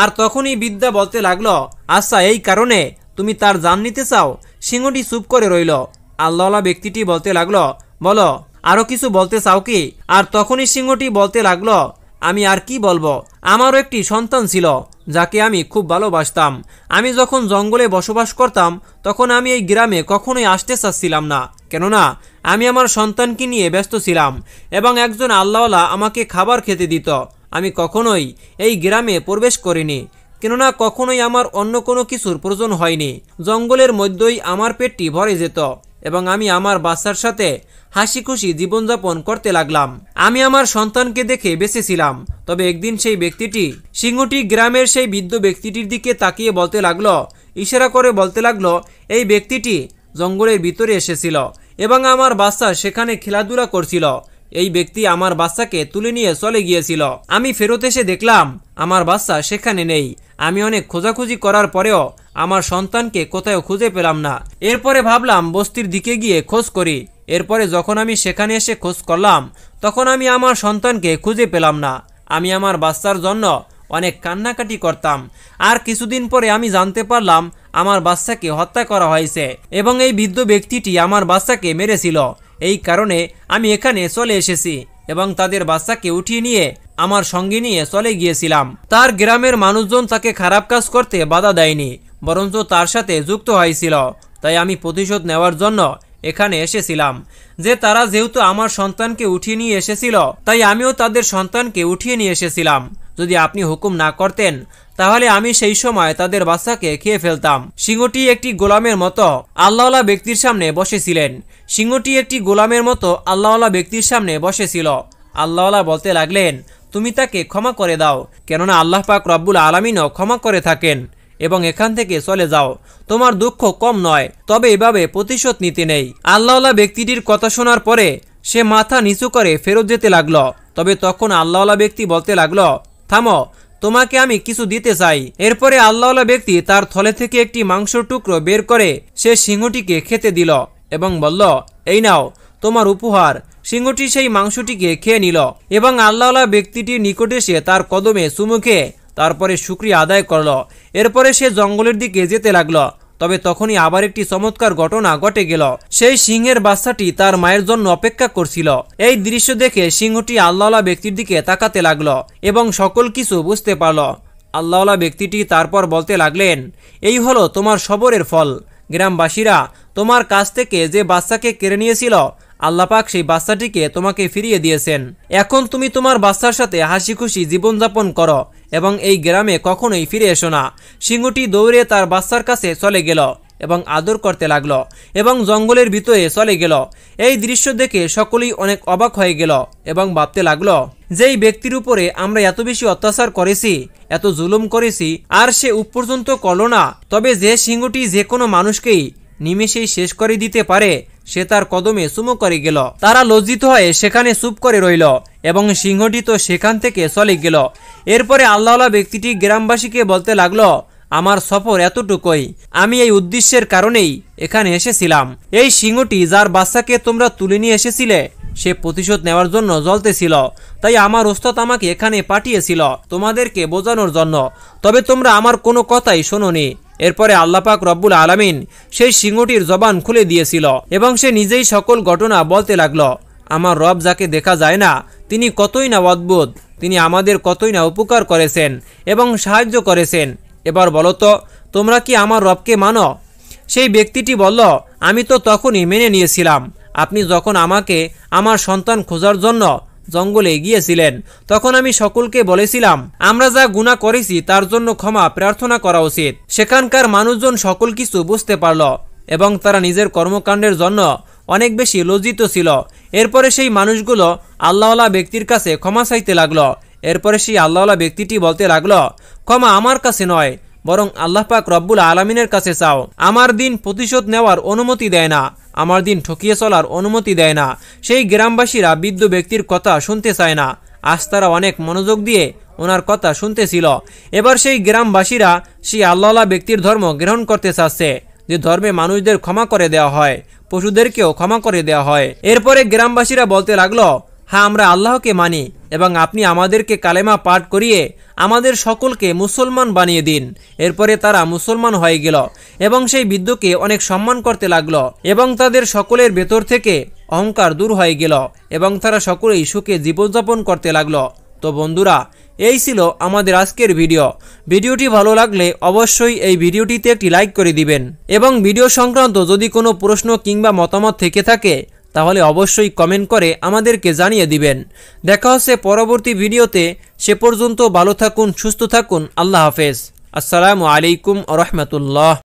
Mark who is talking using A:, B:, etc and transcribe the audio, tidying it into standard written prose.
A: আর তখনই বৃদ্ধা বলতে লাগলো, আচ্ছা এই কারণে তুমি তার জান নিতে চাও? সিংহটি চুপ করে রইল। আল্লাহওয়ালা ব্যক্তিটি বলতে লাগলো, বলো, আরো কিছু বলতে চাও কি? আর তখনই সিংহটি বলতে লাগলো, আমি আর কি বলবো, আমারও একটি সন্তান ছিল যাকে আমি খুব ভালোবাসতাম। আমি যখন জঙ্গলে বসবাস করতাম তখন আমি এই গ্রামে কখনোই আসতে চাচ্ছিলাম না, কেননা আমি আমার সন্তানকে নিয়ে ব্যস্ত ছিলাম এবং একজন আল্লাহওয়ালা আমাকে খাবার খেতে দিত। আমি কখনোই এই গ্রামে প্রবেশ করিনি, কেননা কখনোই আমার অন্য কোনো কিছুর প্রয়োজন হয়নি। জঙ্গলের মধ্যেই আমার পেটটি ভরে যেত এবং আমি আমার বাচ্চার সাথে হাসি খুশি জীবনযাপন করতে লাগলাম। আমি আমার সন্তানকে দেখে বেঁচেছিলাম। তবে একদিন সেই ব্যক্তিটি, সিংহটি গ্রামের সেই বৃদ্ধ ব্যক্তিটির দিকে তাকিয়ে বলতে লাগলো, ইশারা করে বলতে লাগলো, এই ব্যক্তিটি জঙ্গলের ভিতরে এসেছিল এবং আমার বাচ্চা সেখানে খেলাধুলা করছিল। এই ব্যক্তি আমার বাচ্চাকে তুলে নিয়ে চলে গিয়েছিল। আমি ফেরত এসে দেখলাম আমার বাচ্চা সেখানে নেই। আমি অনেক খোঁজাখুঁজি করার পরেও আমার সন্তানকে কোথাও খুঁজে পেলাম না। এরপরে ভাবলাম বস্তির দিকে গিয়ে খোঁজ করি। এরপরে যখন আমি সেখানে এসে খোঁজ করলাম তখন আমি আমার সন্তানকে খুঁজে পেলাম না। আমি আমার বাচ্চার জন্য অনেক কান্নাকাটি করতাম। আর কিছুদিন পরে আমি জানতে পারলাম আমার বাচ্চাকে হত্যা করা হয়েছে এবং এই বৃদ্ধ ব্যক্তিটি আমার বাচ্চাকে মেরেছিল। এই কারণে আমি এখানে চলে এসেছি এবং তাদের বাচ্চাকে উঠিয়ে নিয়ে আমার সঙ্গে নিয়ে চলে গিয়েছিলাম। তার গ্রামের মানুষজন তাকে খারাপ কাজ করতে বাধা দেয়নি, বরঞ্চ তার সাথে যুক্ত হয়েছিল। তাই আমি প্রতিশোধ নেওয়ার জন্য এখানে এসেছিলাম। যে তারা যেহেতু আমার সন্তানকে উঠিয়ে নিয়ে এসেছিল, তাই আমিও তাদের সন্তানকে উঠিয়ে নিয়ে এসেছিলাম। যদি আপনি হুকুম না করতেন তাহলে আমি সেই সময় তাদের বাচ্চাকে খেয়ে ফেলতাম। সিংহটি একটি গোলামের মতো আল্লাহওয়ালা ব্যক্তির সামনে বসেছিলেন। সিংহটি একটি গোলামের মতো আল্লাহওয়ালা ব্যক্তির সামনে বসেছিল। আল্লাহওয়ালা বলতে লাগলেন, তুমি তাকে ক্ষমা করে দাও, কেননা আল্লাহ পাক রব্বুল আলামিনও ক্ষমা করে থাকেন, এবং এখান থেকে চলে যাও। তোমার দুঃখ কম নয়, তবে এভাবে প্রতিশোধ নিতে নেই। আল্লাহওয়ালা ব্যক্তিটির কথা শোনার পরে সে মাথা নিচু করে ফেরত যেতে লাগলো। তবে তখন আল্লাহওয়ালা ব্যক্তি বলতে লাগলো, থামো, তোমাকে আমি কিছু দিতে চাই। এরপরে আল্লাহওয়ালা ব্যক্তি তার থলে থেকে একটি মাংসের টুকরো বের করে সে সিংহটিকে খেতে দিল এবং বলল, এই নাও তোমার উপহার। সিংহটি সেই মাংসটিকে খেয়ে নিল এবং আল্লাহওয়ালা ব্যক্তিটির নিকটে এসে তার কদমে চুমু খেয়ে তারপরে শুকরিয়া আদায় করলো। এরপরে সে জঙ্গলের দিকে যেতে লাগলো। তবে তখনই আবার একটি চমৎকার ঘটনা ঘটে গেল। সেই সিংহের বাচ্চাটি তার মায়ের জন্য অপেক্ষা করছিল। এই দৃশ্য দেখে সিংহটি আল্লাহওয়ালা ব্যক্তির দিকে তাকাতে লাগলো এবং সকল কিছু বুঝতে পারল। আল্লাহওয়ালা ব্যক্তিটি তারপর বলতে লাগলেন, এই হলো তোমার সবরের ফল। গ্রামবাসীরা তোমার কাছ থেকে যে বাচ্চাকে কেড়ে নিয়েছিল, আল্লাহ পাক সেই বাচ্চাটিকে তোমাকে ফিরিয়ে দিয়েছেন। এখন তুমি তোমার বাচ্চার সাথে হাসি খুশি জীবনযাপন করো এবং এই গ্রামে কখনোই ফিরে এসো না। সিংহটি দৌড়ে তার বাচ্চার কাছে চলে গেল এবং আদর করতে লাগলো এবং জঙ্গলের ভিতরে চলে গেল। এই দৃশ্য দেখে সকলেই অনেক অবাক হয়ে গেল এবং ভাবতে লাগলো, যেই ব্যক্তির উপরে আমরা এত বেশি অত্যাচার করেছি, এত জুলুম করেছি, আর সে পর্যন্ত করলো না, তবে যে সিংহটি যে কোনো মানুষকেই নিমেষেই শেষ করে দিতে পারে, সে তার কদমে চুমু করে গেল। তারা লজ্জিত হয়ে সেখানে চুপ করে রইল এবং সিংহটি তো সেখান থেকে চলে গেল। এরপরে আল্লাহওয়ালা ব্যক্তিটি গ্রামবাসীকে বলতে লাগলো, আমার সফর এতটুকুই, আমি এই উদ্দেশ্যের কারণেই এখানে এসেছিলাম। এই সিংহটি যার বাচ্চাকে তোমরা তুলে নিয়ে এসেছিলে, সে প্রতিশোধ নেওয়ার জন্য জ্বলতেছিল। তাই আমার ওস্তাদ আমাকে এখানে পাঠিয়েছিল তোমাদেরকে বোঝানোর জন্য, তবে তোমরা আমার কোনো কথাই শোনোনি। এরপরে আল্লাহ পাক রব্বুল আলামিন সেই সিংহটির জবান খুলে দিয়েছিল এবং সে নিজেই সকল ঘটনা বলতে লাগলো। আমার রব যাকে দেখা যায় না, তিনি কতই না অদ্ভুত, তিনি আমাদের কতই না উপকার করেছেন এবং সাহায্য করেছেন। এবার বলো তো, তোমরা কি আমার রবকে মানো? সেই ব্যক্তিটি বলল, আমি তো তখনই মেনে নিয়েছিলাম। আপনি যখন আমাকে আমার সন্তান খোঁজার জন্য জঙ্গলে গিয়েছিলেন, তখন আমি সকলকে বলেছিলাম আমরা যা গুনাহ করেছি তার জন্য ক্ষমা প্রার্থনা করা উচিত। সেখানকার মানুষজন সকল কিছু বুঝতে পারল এবং তারা নিজের কর্মকাণ্ডের জন্য অনেক বেশি লজ্জিত ছিল। এরপরে সেই মানুষগুলো আল্লাহওয়ালা ব্যক্তির কাছে ক্ষমা চাইতে লাগলো। এরপরে সেই আল্লাহওয়ালা ব্যক্তিটি বলতে লাগলো, ক্ষমা আমার কাছে নয়, বরং আল্লাহ পাক রব্বুল আলামিনের কাছে চাও। আমার দিন প্রতিশোধ নেওয়ার অনুমতি দেয় না, আমার দিন ঠকিয়ে চলার অনুমতি দেয় না। সেই গ্রামবাসীরা বৃদ্ধ ব্যক্তির কথা শুনতে চায় না, আজ তারা অনেক মনোযোগ দিয়ে ওনার কথা শুনতেছিল। এবার সেই গ্রামবাসীরা সেই আল্লাহওয়ালা ব্যক্তির ধর্ম গ্রহণ করতে চাচ্ছে, যে ধর্মে মানুষদের ক্ষমা করে দেওয়া হয়, পশুদেরকেও ক্ষমা করে দেওয়া হয়। এরপরে গ্রামবাসীরা বলতে লাগলো, হ্যাঁ আমরা আল্লাহকে মানি, এবং আপনি আমাদেরকে কালেমা পাঠ করিয়ে আমাদের সকলকে মুসলমান বানিয়ে দিন। এরপরে তারা মুসলমান হয়ে গেল এবং সেই বৃদ্ধকে অনেক সম্মান করতে লাগলো এবং তাদের সকলের ভেতর থেকে অহংকার দূর হয়ে গেল এবং তারা সকলেই সুখে জীবনযাপন করতে লাগলো। তো বন্ধুরা, এই ছিল আমাদের আজকের ভিডিওটি ভালো লাগলে অবশ্যই এই ভিডিওটিতে একটি লাইক করে দিবেন এবং ভিডিও সংক্রান্ত যদি কোনো প্রশ্ন কিংবা মতামত থেকে থাকে তাহলে অবশ্যই কমেন্ট করে আমাদেরকে জানিয়ে দিবেন। দেখা হচ্ছে পরবর্তী ভিডিওতে। সে পর্যন্ত ভালো থাকুন, সুস্থ থাকুন। আল্লাহ হাফেজ। আসসালামু আলাইকুম ওয়া রাহমাতুল্লাহ।